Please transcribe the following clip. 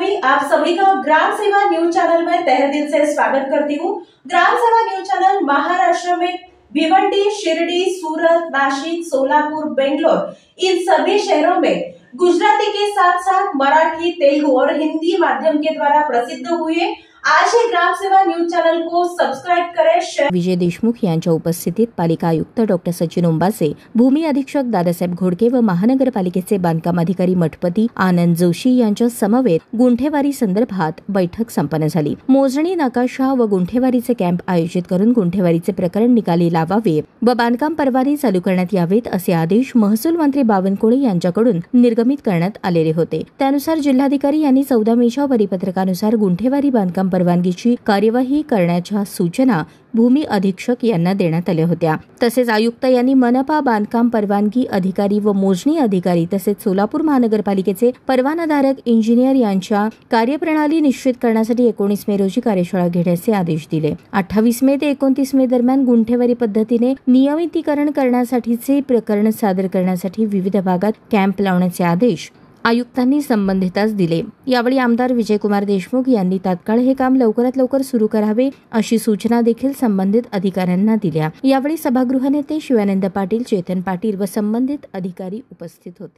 मंडली, आप सभी का ग्राम सेवा न्यूज चैनल में तहे दिल से स्वागत करती हूँ। ग्राम सेवा न्यूज चैनल महाराष्ट्र में भिवंडी, शिरडी, सूरत, नासिक, सोलापुर, बेंगलोर इन सभी शहरों में गुजराती के साथ साथ मराठी, तेलुगु और हिंदी माध्यम के द्वारा प्रसिद्ध हुए। आज ही ग्राम सेवा न्यूज चॅनल को सबस्क्राइब करें। विजय देशमुख यांच्या उपस्थितीत पालिका आयुक्त डॉक्टर सचिन ओंबासे, भूमी अधीक्षक दादासाहेब घोडके व महानगरपालिकेचे बांधकाम अधिकारी मठपती आनंद जोशी यांच्या समवेत गुंठेवारी संदर्भात बैठक संपन्न झाली। मोजणी, नकाशा व गुंठेवारीचे कॅम्प आयोजित करून गुंठेवारीचे प्रकरण निकाली लावावे व बांधकाम परवाने चालू करण्यात यावेत असे आदेश महसूल मंत्री बावनकुळे यांच्याकडून निर्गमित करण्यात आलेले होते। त्यानुसार जिल्हाधिकारी यांनी 14 मेच्या परिपत्रकानुसार गुंठेवारी बांधकाम परवानगीची कार्यवाही करण्याच्या सूचना भूमी अधीक्षक यांना देण्यात आल्या होत्या। तसेच आयुक्त यांनी मनपा बांधकाम परवानगी अधिकारी व मोजणी अधिकारी तसेच सोलापूर महानगरपालिकेचे परवानाधारक इंजिनियर यांच्या कार्यप्रणाली निश्चित करण्यासाठी 19 मे रोजी कार्यशाळा घेण्याचे आदेश दिले। 28 मे ते 29 मे दरम्यान गुंठेवारी पद्धतीने नियमितीकरण करण्यासाठीचे प्रकरण सादर करण्यासाठी विविध भागात कॅम्प लावण्याचे आदेश आयुक्तांनी संबंधितांस दिले। यावेळी आमदार विजयकुमार देशमुख यांनी तात्काळ हे काम लवकरात लवकर सुरू करावे अशी सूचना देखील संबंधित अधिकाऱ्यांना दिल्या। यावेळी सभागृह नेते शिवानंद पाटील, चेतन पाटील व संबंधित अधिकारी उपस्थित होते।